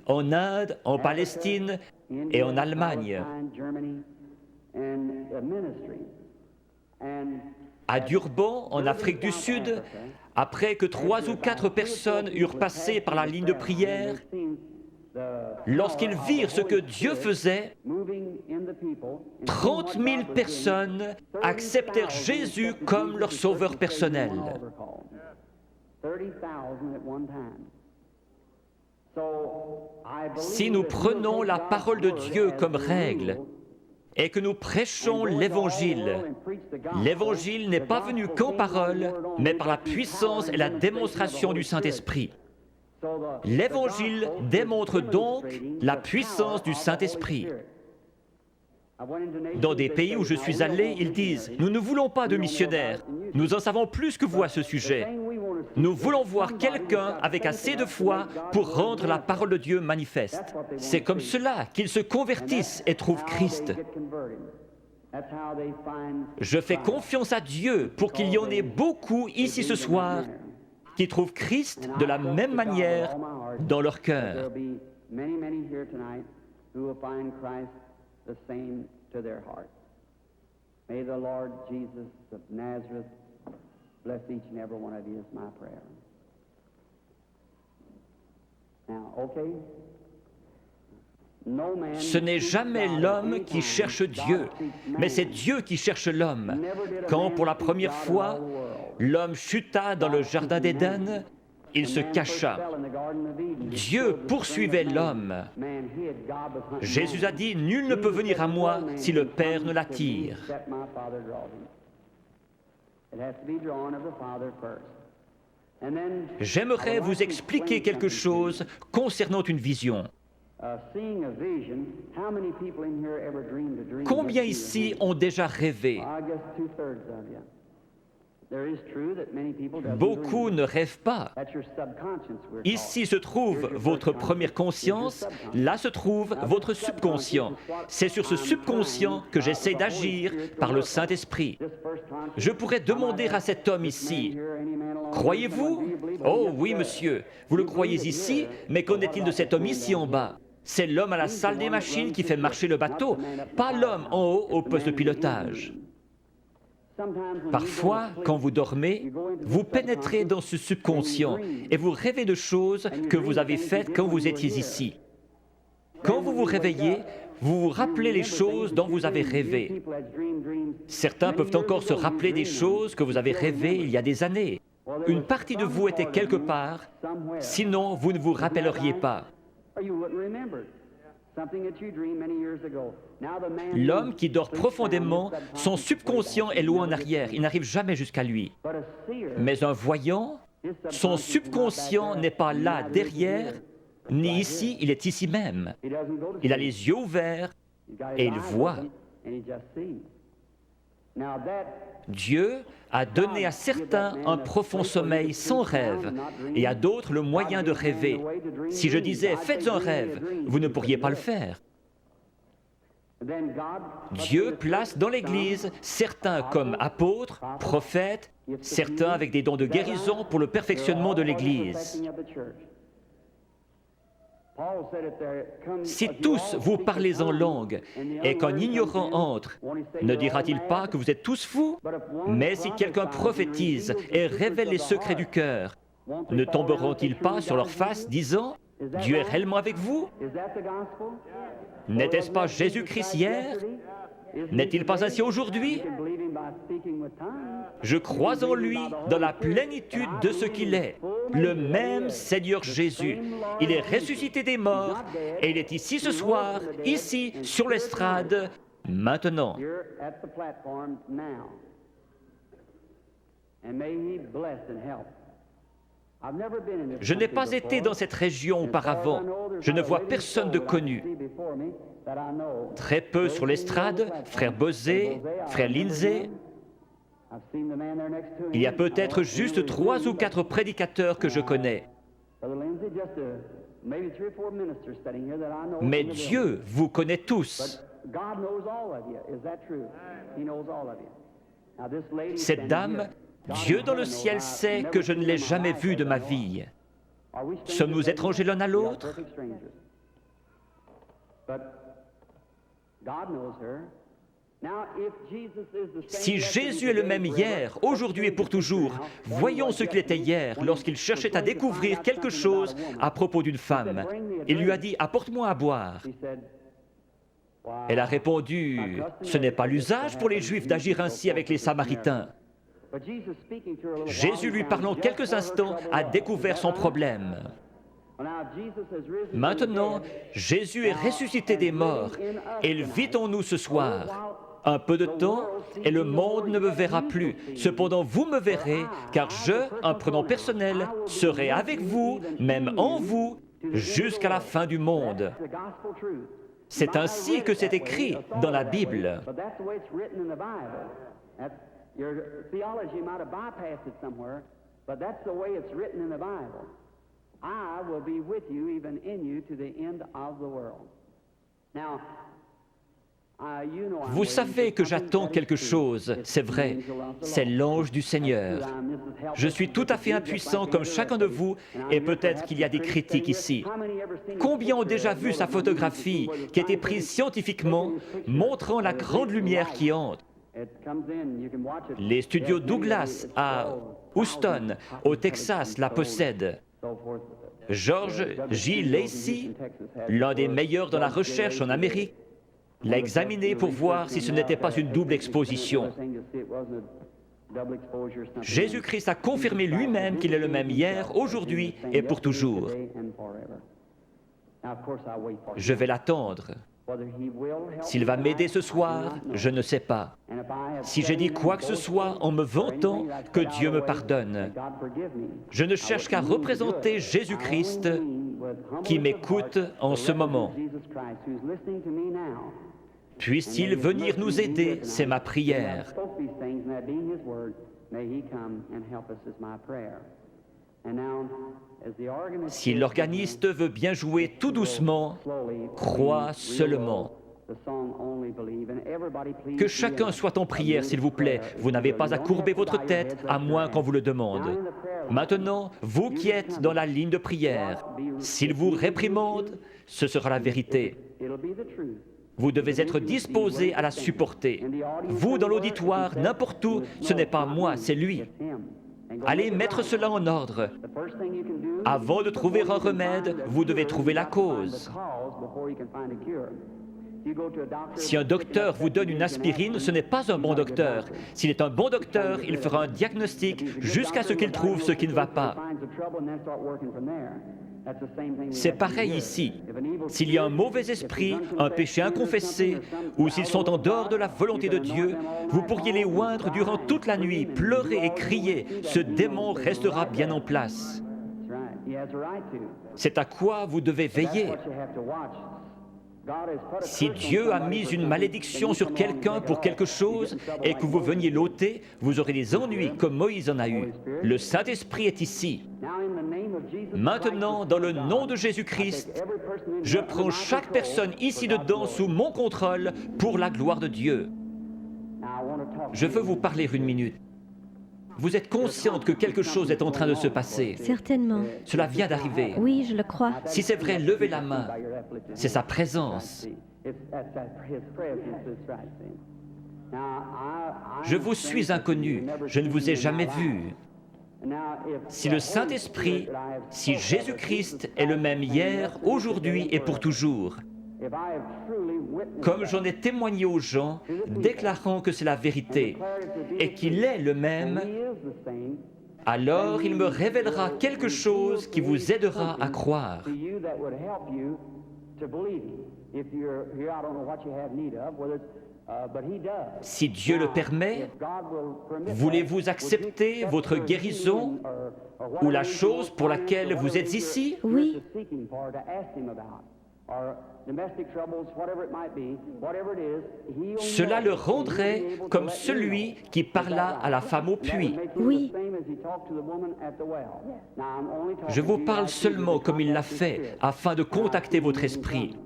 en Inde, en Palestine et en Allemagne. À Durban, en Afrique du Sud, après que 3 ou 4 personnes eurent passé par la ligne de prière, lorsqu'ils virent ce que Dieu faisait, 30 000 personnes acceptèrent Jésus comme leur sauveur personnel. Si nous prenons la parole de Dieu comme règle et que nous prêchons l'Évangile, l'Évangile n'est pas venu qu'en parole, mais par la puissance et la démonstration du Saint-Esprit. L'Évangile démontre donc la puissance du Saint-Esprit. Dans des pays où je suis allé, ils disent « Nous ne voulons pas de missionnaires, nous en savons plus que vous à ce sujet. Nous voulons voir quelqu'un avec assez de foi pour rendre la parole de Dieu manifeste. » C'est comme cela qu'ils se convertissent et trouvent Christ. Je fais confiance à Dieu pour qu'il y en ait beaucoup ici ce soir qui trouvent Christ de la même manière dans leur cœur. The same to their heart. May the Lord Jesus of Nazareth bless each and every one of you is my prayer. Now, okay? No man Ce n'est jamais l'homme qui cherche Dieu, mais c'est Dieu qui cherche l'homme. Quand pour la première fois, l'homme chuta dans le jardin d'Éden, il se cacha. Dieu poursuivait l'homme. Jésus a dit, « Nul ne peut venir à moi si le Père ne l'attire. » J'aimerais vous expliquer quelque chose concernant une vision. Combien ici ont déjà rêvé? Beaucoup ne rêvent pas. Ici se trouve votre première conscience, là se trouve votre subconscient. C'est sur ce subconscient que j'essaie d'agir par le Saint-Esprit. Je pourrais demander à cet homme ici, « Croyez-vous? » « Oh oui, monsieur, vous le croyez ici, mais qu'en est-il de cet homme ici en bas? C'est l'homme à la salle des machines qui fait marcher le bateau, pas l'homme en haut au poste de pilotage. » Parfois, quand vous dormez, vous pénétrez dans ce subconscient et vous rêvez de choses que vous avez faites quand vous étiez ici. Quand vous vous réveillez, vous vous rappelez les choses dont vous avez rêvé. Certains peuvent encore se rappeler des choses que vous avez rêvées il y a des années. Une partie de vous était quelque part, sinon vous ne vous rappelleriez pas. L'homme qui dort profondément, son subconscient est loin en arrière, il n'arrive jamais jusqu'à lui. Mais un voyant, son subconscient n'est pas là derrière, ni ici, il est ici même. Il a les yeux ouverts et il voit. Dieu a donné à certains un profond sommeil sans rêve et à d'autres le moyen de rêver. Si je disais « faites un rêve », vous ne pourriez pas le faire. Dieu place dans l'Église certains comme apôtres, prophètes, certains avec des dons de guérison pour le perfectionnement de l'Église. Si tous vous parlez en langue et qu'un ignorant entre, ne dira-t-il pas que vous êtes tous fous? Mais si quelqu'un prophétise et révèle les secrets du cœur, ne tomberont-ils pas sur leur face disant « Dieu est réellement avec vous » N'était-ce pas Jésus-Christ hier? N'est-il pas ainsi aujourd'hui? Je crois en lui dans la plénitude de ce qu'il est, le même Seigneur Jésus. Il est ressuscité des morts et il est ici ce soir, ici, sur l'estrade, maintenant. Je n'ai pas été dans cette région auparavant. Je ne vois personne de connu. Très peu sur l'estrade, frère Bosé, frère Lindsay. Il y a peut-être juste 3 ou 4 prédicateurs que je connais. Mais Dieu vous connaît tous. Cette dame, Dieu dans le ciel sait que je ne l'ai jamais vue de ma vie. Sommes-nous étrangers l'un à l'autre? Si Jésus est le même hier, aujourd'hui et pour toujours, voyons ce qu'il était hier lorsqu'il cherchait à découvrir quelque chose à propos d'une femme. Il lui a dit « Apporte-moi à boire ». Elle a répondu « Ce n'est pas l'usage pour les Juifs d'agir ainsi avec les Samaritains ». Jésus, lui parlant quelques instants, a découvert son problème. Maintenant, Jésus est ressuscité des morts et il vit en nous ce soir. Un peu de temps, et le monde ne me verra plus. Cependant, vous me verrez, car je, un prénom personnel, serai avec vous, même en vous, jusqu'à la fin du monde. C'est ainsi que c'est écrit dans la Bible. Vous savez que j'attends quelque chose, c'est vrai, c'est l'ange du Seigneur. Je suis tout à fait impuissant comme chacun de vous, et peut-être qu'il y a des critiques ici. Combien ont déjà vu sa photographie qui a été prise scientifiquement, montrant la grande lumière qui entre? Les studios Douglas à Houston, au Texas, la possèdent. George J. Lacey, l'un des meilleurs dans la recherche en Amérique, l'a examiné pour voir si ce n'était pas une double exposition. Jésus-Christ a confirmé lui-même qu'il est le même hier, aujourd'hui et pour toujours. Je vais l'attendre. S'il va m'aider ce soir, je ne sais pas. Si j'ai dit quoi que ce soit en me vantant, que Dieu me pardonne. Je ne cherche qu'à représenter Jésus-Christ qui m'écoute en ce moment. Puisse-t-il venir nous aider, c'est ma prière. Si l'organiste veut bien jouer tout doucement, crois seulement. Que chacun soit en prière, s'il vous plaît. Vous n'avez pas à courber votre tête, à moins qu'on vous le demande. Maintenant, vous qui êtes dans la ligne de prière, s'il vous réprimande, ce sera la vérité. Vous devez être disposé à la supporter. Vous, dans l'auditoire, n'importe où, ce n'est pas moi, c'est lui. Allez mettre cela en ordre. Avant de trouver un remède, vous devez trouver la cause. Si un docteur vous donne une aspirine, ce n'est pas un bon docteur. S'il est un bon docteur, il fera un diagnostic jusqu'à ce qu'il trouve ce qui ne va pas. C'est pareil ici. S'il y a un mauvais esprit, un péché inconfessé, ou s'ils sont en dehors de la volonté de Dieu, vous pourriez les oindre durant toute la nuit, pleurer et crier. Ce démon restera bien en place. C'est à quoi vous devez veiller. Si Dieu a mis une malédiction sur quelqu'un pour quelque chose et que vous veniez l'ôter, vous aurez des ennuis comme Moïse en a eu. Le Saint-Esprit est ici. Maintenant, dans le nom de Jésus-Christ, je prends chaque personne ici dedans sous mon contrôle pour la gloire de Dieu. Je veux vous parler une minute. Vous êtes consciente que quelque chose est en train de se passer? Certainement. Cela vient d'arriver. Oui, je le crois. Si c'est vrai, levez la main. C'est sa présence. Je vous suis inconnu. Je ne vous ai jamais vu. Si le Saint-Esprit, si Jésus-Christ est le même hier, aujourd'hui et pour toujours, comme j'en ai témoigné aux gens, déclarant que c'est la vérité et qu'il est le même, alors il me révélera quelque chose qui vous aidera à croire. Si Dieu le permet, voulez-vous accepter votre guérison ou la chose pour laquelle vous êtes ici? Oui. Cela le rendrait comme celui qui parla à la femme au puits. Oui. Je vous parle seulement comme il l'a fait, afin de contacter votre esprit.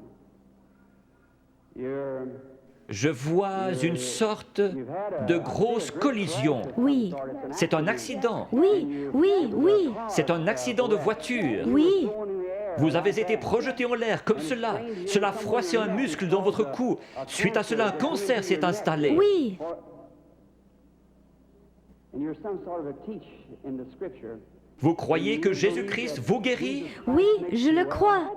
Je vois une sorte de grosse collision. Oui. C'est un accident. Oui, oui, oui. C'est un accident de voiture. Oui. Vous avez été projeté en l'air comme cela. Cela froissait un muscle dans votre cou. Suite à cela, un cancer s'est installé. Oui, Vous croyez que Jésus-Christ vous guérit? oui, je le crois.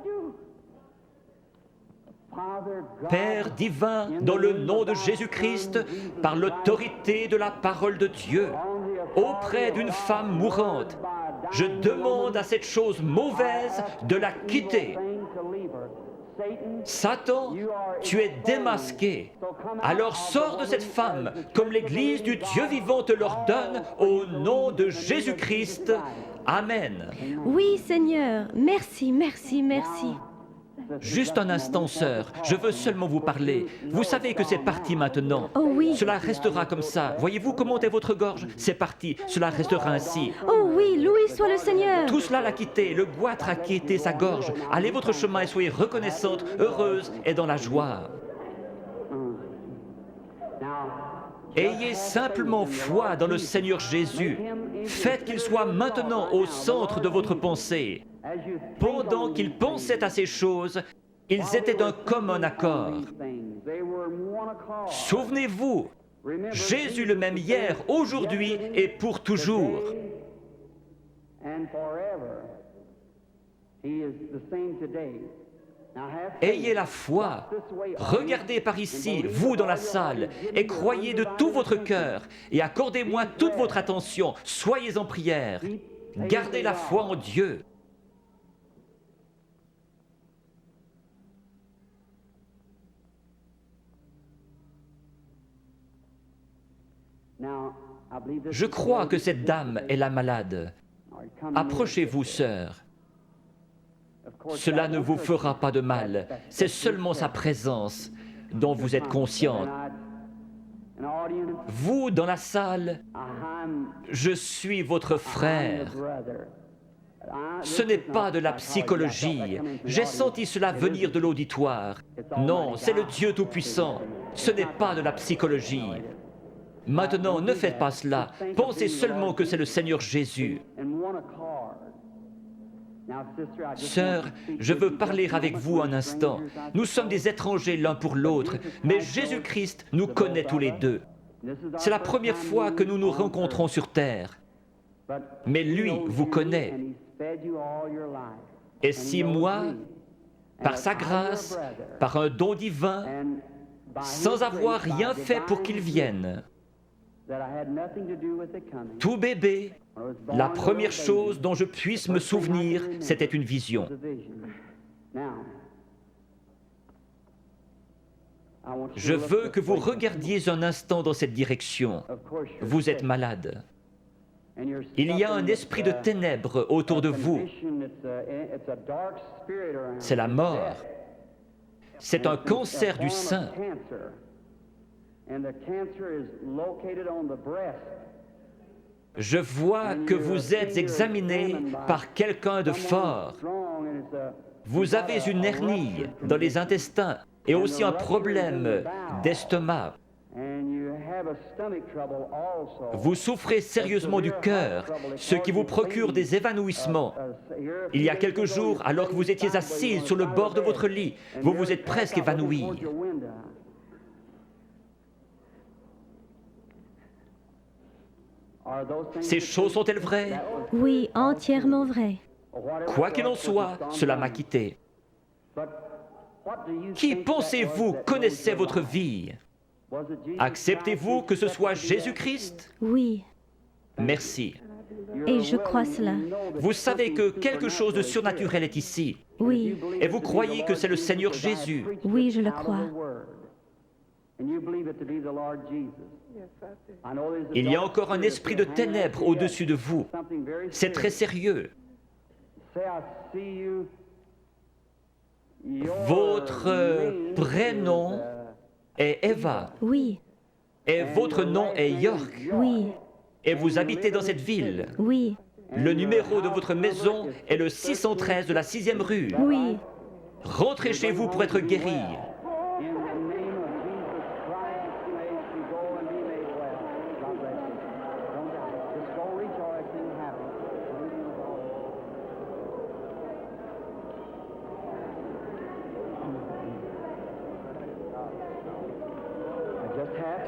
Père divin, dans le nom de Jésus-Christ, par l'autorité de la parole de Dieu, auprès d'une femme mourante, je demande à cette chose mauvaise de la quitter. Satan, tu es démasqué. Alors sors de cette femme, comme l'Église du Dieu vivant te l'ordonne, au nom de Jésus-Christ. Amen. Oui, Seigneur. Merci, merci, merci. Juste un instant, sœur, je veux seulement vous parler. Vous savez que c'est parti maintenant. Oh oui. Cela restera comme ça. Voyez-vous comment est votre gorge? C'est parti, cela restera ainsi. Oh oui, loué soit le Seigneur. Tout cela l'a quitté, le goitre a quitté sa gorge. Allez votre chemin et soyez reconnaissante, heureuse et dans la joie. Ayez simplement foi dans le Seigneur Jésus. Faites qu'il soit maintenant au centre de votre pensée. Pendant qu'ils pensaient à ces choses, ils étaient d'un commun accord. Souvenez-vous, Jésus le même hier, aujourd'hui et pour toujours. Ayez la foi. Regardez par ici, vous dans la salle, et croyez de tout votre cœur, et accordez-moi toute votre attention. Soyez en prière. Gardez la foi en Dieu. Je crois que cette dame est la malade. Approchez-vous, sœur. Cela ne vous fera pas de mal. C'est seulement sa présence dont vous êtes consciente. Vous, dans la salle, je suis votre frère. Ce n'est pas de la psychologie. J'ai senti cela venir de l'auditoire. Non, c'est le Dieu Tout-Puissant. Ce n'est pas de la psychologie. Maintenant, ne faites pas cela. Pensez seulement que c'est le Seigneur Jésus. Sœur, je veux parler avec vous un instant. Nous sommes des étrangers l'un pour l'autre, mais Jésus-Christ nous connaît tous les deux. C'est la première fois que nous nous rencontrons sur terre. Mais lui vous connaît. Et si moi, par sa grâce, par un don divin, sans avoir rien fait pour qu'il vienne, tout bébé, la première chose dont je puisse me souvenir, c'était une vision. Je veux que vous regardiez un instant dans cette direction. Vous êtes malade. Il y a un esprit de ténèbres autour de vous. C'est la mort. C'est un cancer du sein. Je vois que vous êtes examiné par quelqu'un de fort. Vous avez une hernie dans les intestins et aussi un problème d'estomac. Vous souffrez sérieusement du cœur, ce qui vous procure des évanouissements. Il y a quelques jours, alors que vous étiez assise sur le bord de votre lit, vous vous êtes presque évanouie. Ces choses sont-elles vraies? Oui, entièrement vrai. Quoi qu'il en soit, cela m'a quitté. Qui pensez-vous connaissait votre vie? Acceptez-vous que ce soit Jésus-Christ? Oui, Merci. et je crois cela. Vous savez que quelque chose de surnaturel est ici. Oui, Et vous croyez que c'est le Seigneur Jésus. oui, je le crois. Il y a encore un esprit de ténèbres au-dessus de vous. C'est très sérieux. Votre prénom est Eva Oui, et votre nom est York. oui, Et vous habitez dans cette ville. oui, Le numéro de votre maison est le 613 de la 6e rue. oui. Rentrez chez vous pour être guéri.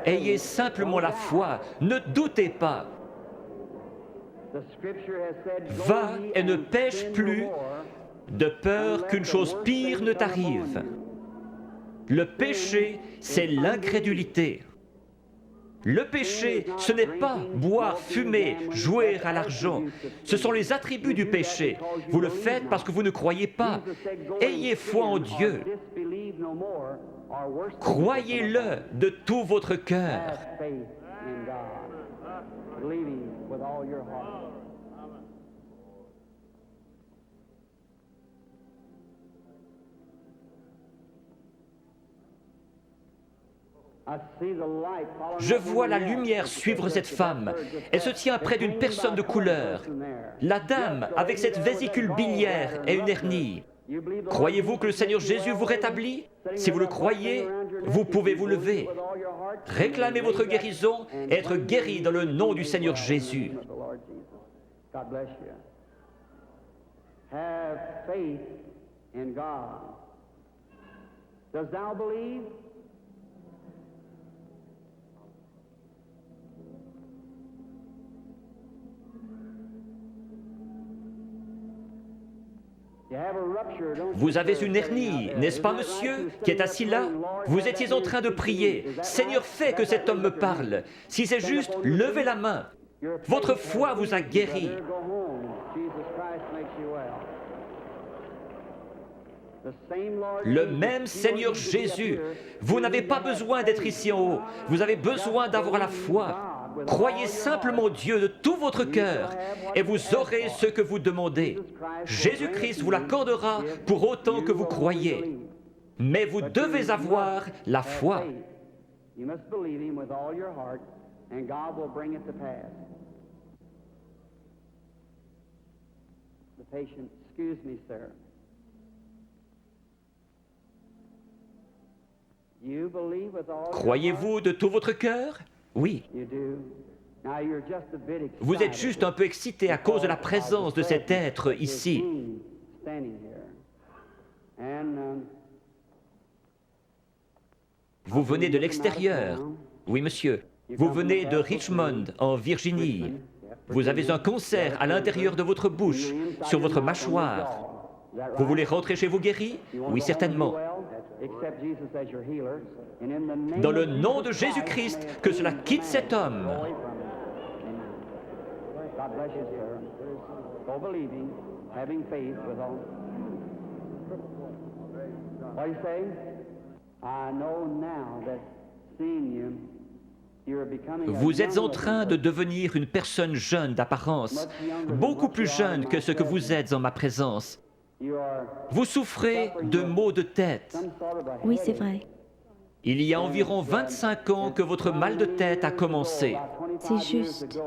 Ayez simplement la foi, ne doutez pas. Va et ne pêche plus, de peur qu'une chose pire ne t'arrive. Le péché, c'est l'incrédulité. Le péché, ce n'est pas boire, fumer, jouer à l'argent. Ce sont les attributs du péché. Vous le faites parce que vous ne croyez pas. Ayez foi en Dieu. Croyez-le de tout votre cœur. Je vois la lumière suivre cette femme. Elle se tient près d'une personne de couleur. La dame, avec cette vésicule biliaire et une hernie. Croyez-vous que le Seigneur Jésus vous rétablit? Si vous le croyez, vous pouvez vous lever. Réclamez votre guérison et être guéri dans le nom du Seigneur Jésus. Have faith in God. Does thou believe? Vous avez une hernie, n'est-ce pas, monsieur, qui est assis là? Vous étiez en train de prier. Seigneur, fais que cet homme me parle. Si c'est juste, levez la main. Votre foi vous a guéri. Le même Seigneur Jésus. Vous n'avez pas besoin d'être ici en haut. Vous avez besoin d'avoir la foi. Croyez simplement Dieu de tout votre cœur et vous aurez ce que vous demandez. Jésus-Christ vous l'accordera pour autant que vous croyez. Mais vous devez avoir la foi. Croyez-vous de tout votre cœur? Oui. Vous êtes juste un peu excité à cause de la présence de cet être ici. Vous venez de l'extérieur. Oui, monsieur. Vous venez de Richmond, en Virginie. Vous avez un concert à l'intérieur de votre bouche, sur votre mâchoire. Vous voulez rentrer chez vous guéri? Oui, certainement. Dans le nom de Jésus-Christ, que cela quitte cet homme. Vous êtes en train de devenir une personne jeune d'apparence, beaucoup plus jeune que ce que vous êtes en ma présence. Vous souffrez de maux de tête. Oui, c'est vrai. Il y a environ 25 ans que votre mal de tête a commencé. C'est juste.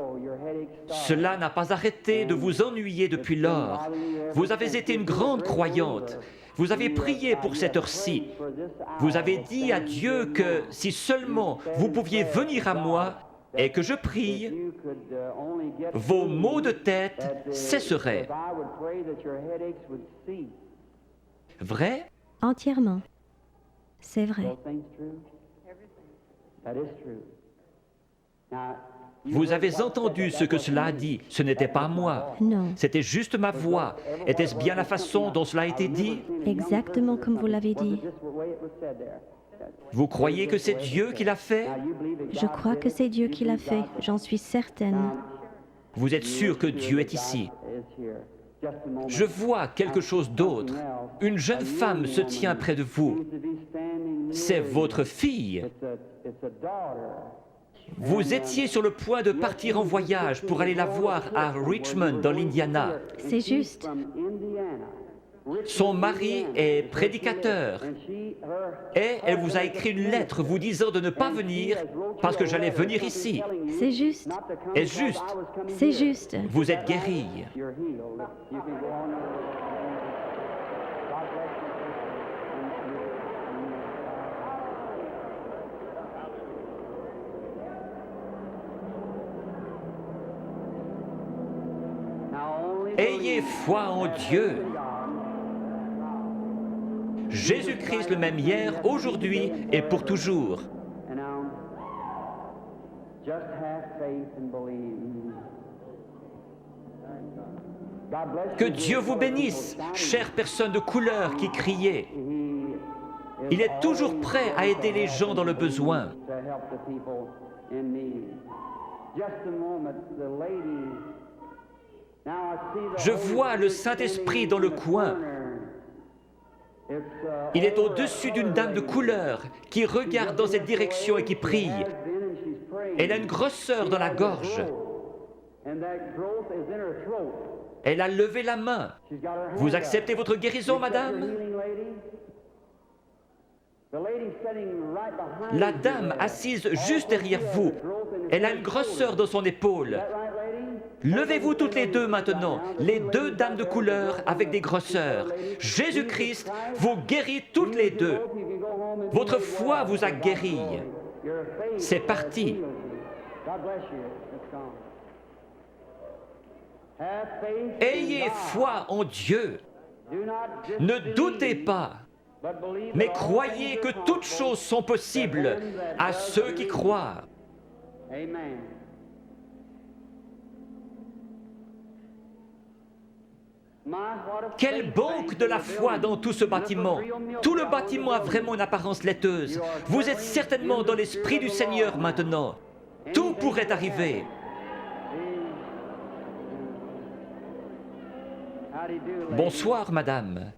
Cela n'a pas arrêté de vous ennuyer depuis lors. Vous avez été une grande croyante. Vous avez prié pour cette heure-ci. Vous avez dit à Dieu que si seulement vous pouviez venir à moi et que je prie, vos maux de tête cesseraient. Vrai? Entièrement. C'est vrai. Vous avez entendu ce que cela a dit. Ce n'était pas moi. Non. C'était juste ma voix. Était-ce bien la façon dont cela a été dit? Exactement comme vous l'avez dit. Vous croyez que c'est Dieu qui l'a fait? Je crois que c'est Dieu qui l'a fait. J'en suis certaine. Vous êtes sûr que Dieu est ici? Je vois quelque chose d'autre. Une jeune femme se tient près de vous. C'est votre fille. Vous étiez sur le point de partir en voyage pour aller la voir à Richmond, dans l'Indiana. C'est juste. Son mari est prédicateur et elle vous a écrit une lettre vous disant de ne pas venir parce que j'allais venir ici. C'est juste. Est-ce juste? C'est juste. Vous êtes guéri. Ayez foi en Dieu. Jésus-Christ le même hier, aujourd'hui et pour toujours. Just have faith and believe. God bless Que you, Dieu vous bénisse, chères personnes de couleur qui criez. Il est toujours prêt à aider les gens dans le besoin. to help the people in need. Just a moment, the lady. Now I see the Je Holy vois le Spirit Saint-Esprit sitting dans le in the coin. corner. It's, Il est over au-dessus a d'une dame de lady. couleur qui regarde dans cette direction et qui prie. She has been and she's praying. Elle a une grosseur dans la gorge. And that growth is in her throat. Elle a levé la main. She's got her hand Vous up. acceptez votre guérison, You accept your madame? healing, lady? The lady sitting right behind La you dame there. assise juste derrière vous. Elle a une grosseur dans son épaule. Is that right, lady? Levez-vous toutes les deux maintenant, les deux dames de couleur avec des grosseurs. Jésus-Christ vous guérit toutes les deux. Votre foi vous a guéri. C'est parti. Ayez foi en Dieu. Ne doutez pas, mais croyez que toutes choses sont possibles à ceux qui croient. Amen. Quelle banque de la foi dans tout ce bâtiment! Tout le bâtiment a vraiment une apparence laiteuse. Vous êtes certainement dans l'Esprit du Seigneur maintenant. Tout pourrait arriver. Bonsoir, madame.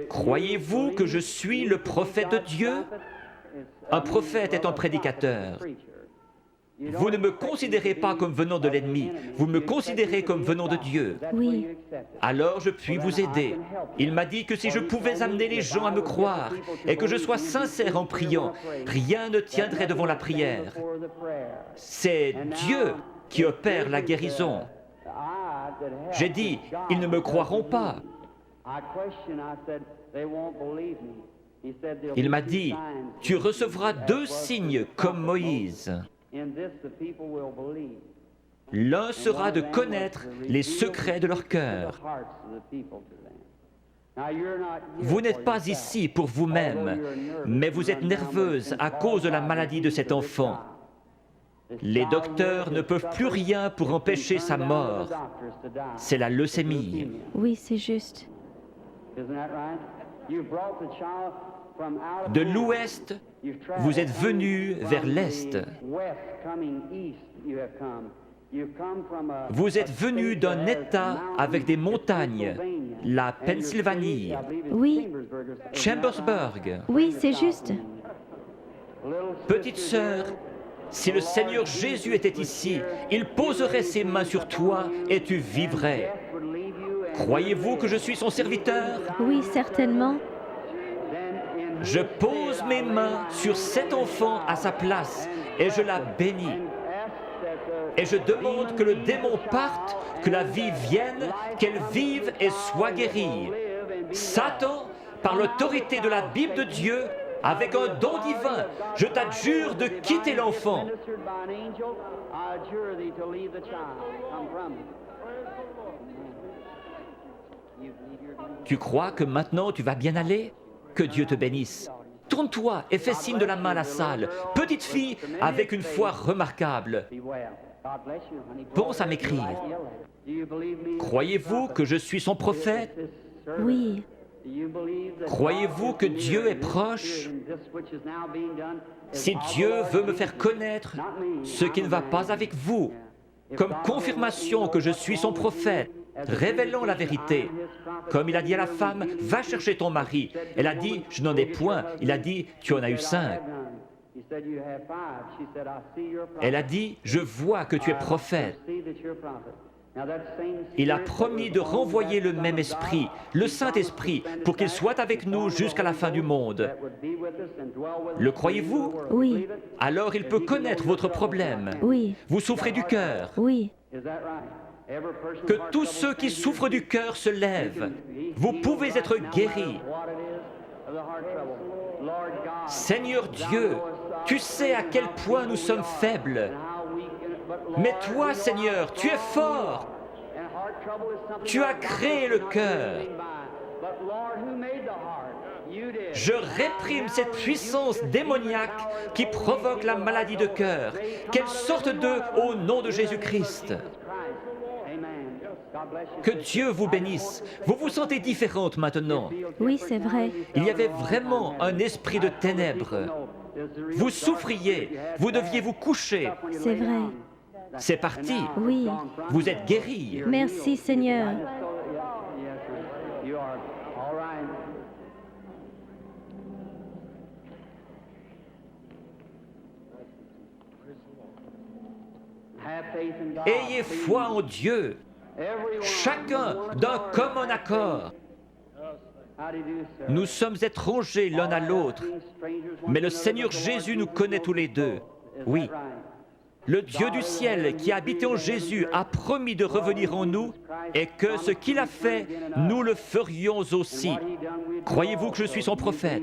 Croyez-vous que je suis le prophète de Dieu? Un prophète est un prédicateur. Vous ne me considérez pas comme venant de l'ennemi, vous me considérez comme venant de Dieu. Oui. Alors je puis vous aider. Il m'a dit que si je pouvais amener les gens à me croire et que je sois sincère en priant, rien ne tiendrait devant la prière. C'est Dieu qui opère la guérison. J'ai dit, ils ne me croiront pas. Il m'a dit, tu recevras 2 signes comme Moïse. L'un sera de connaître les secrets de leur cœur. Vous n'êtes pas ici pour vous-même, mais vous êtes nerveuse à cause de la maladie de cet enfant. Les docteurs ne peuvent plus rien pour empêcher sa mort. C'est la leucémie. Oui, c'est juste. De l'ouest, vous êtes venu vers l'est. Vous êtes venu d'un État avec des montagnes, la Pennsylvanie, Oui, Chambersburg. oui, c'est juste. Petite sœur, si le Seigneur Jésus était ici, il poserait ses mains sur toi et tu vivrais. Croyez-vous que je suis son serviteur? Oui, certainement. Je pose mes mains sur cet enfant à sa place et je la bénis. Et je demande que le démon parte, que la vie vienne, qu'elle vive et soit guérie. Satan, par l'autorité de la Bible de Dieu, avec un don divin, je t'adjure de quitter l'enfant. Tu crois que maintenant tu vas bien aller? Que Dieu te bénisse. Tourne-toi et fais signe de la main à la salle. Petite fille avec une foi remarquable. Pense à m'écrire. Croyez-vous que je suis son prophète? Oui, Croyez-vous que Dieu est proche? Si Dieu veut me faire connaître ce qui ne va pas avec vous, comme confirmation que je suis son prophète, révélons la vérité. Comme il a dit à la femme, va chercher ton mari. Elle a dit, je n'en ai point. Il a dit, tu en as eu 5. Elle a dit, je vois que tu es prophète. Il a promis de renvoyer le même esprit, le Saint-Esprit, pour qu'il soit avec nous jusqu'à la fin du monde. Le croyez-vous? oui, Alors il peut connaître votre problème. oui, Vous souffrez du cœur. oui. Que tous ceux qui souffrent du cœur se lèvent. Vous pouvez être guéris. Seigneur Dieu, tu sais à quel point nous sommes faibles. Mais toi, Seigneur, tu es fort. Tu as créé le cœur. Je réprime cette puissance démoniaque qui provoque la maladie de cœur. Qu'elle sorte d'eux au nom de Jésus-Christ. Que Dieu vous bénisse. Vous vous sentez différente maintenant. Oui, c'est vrai. Il y avait vraiment un esprit de ténèbres. Vous souffriez, vous deviez vous coucher. C'est vrai. C'est parti. Oui. Vous êtes guéri. Merci, Seigneur. Ayez foi en Dieu. Chacun d'un commun accord. Nous sommes étrangers l'un à l'autre, mais le Seigneur Jésus nous connaît tous les deux. Oui. Le Dieu du ciel qui habite en Jésus a promis de revenir en nous et que ce qu'il a fait, nous le ferions aussi. Croyez-vous que je suis son prophète?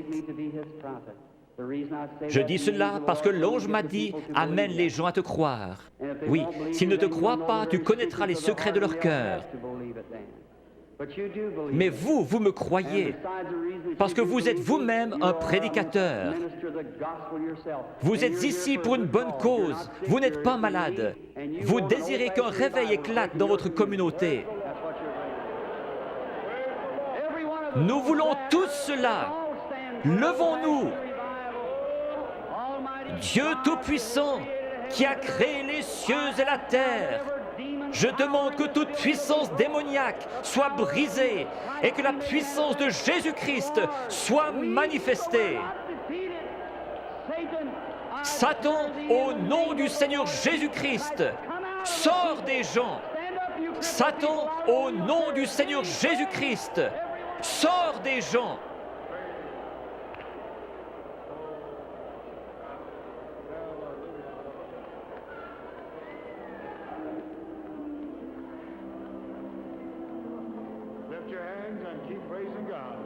Je dis cela parce que l'ange m'a dit « Amène les gens à te croire ». Oui, s'ils ne te croient pas, tu connaîtras les secrets de leur cœur. Mais vous, vous me croyez, parce que vous êtes vous-même un prédicateur. Vous êtes ici pour une bonne cause, vous n'êtes pas malade. Vous désirez qu'un réveil éclate dans votre communauté. Nous voulons tous cela. Levons-nous. Dieu Tout-Puissant, qui a créé les cieux et la terre, je demande que toute puissance démoniaque soit brisée et que la puissance de Jésus-Christ soit manifestée. Satan, au nom du Seigneur Jésus-Christ, sors des gens. Satan, au nom du Seigneur Jésus-Christ, sors des gens. Lift your hands and keep praising God.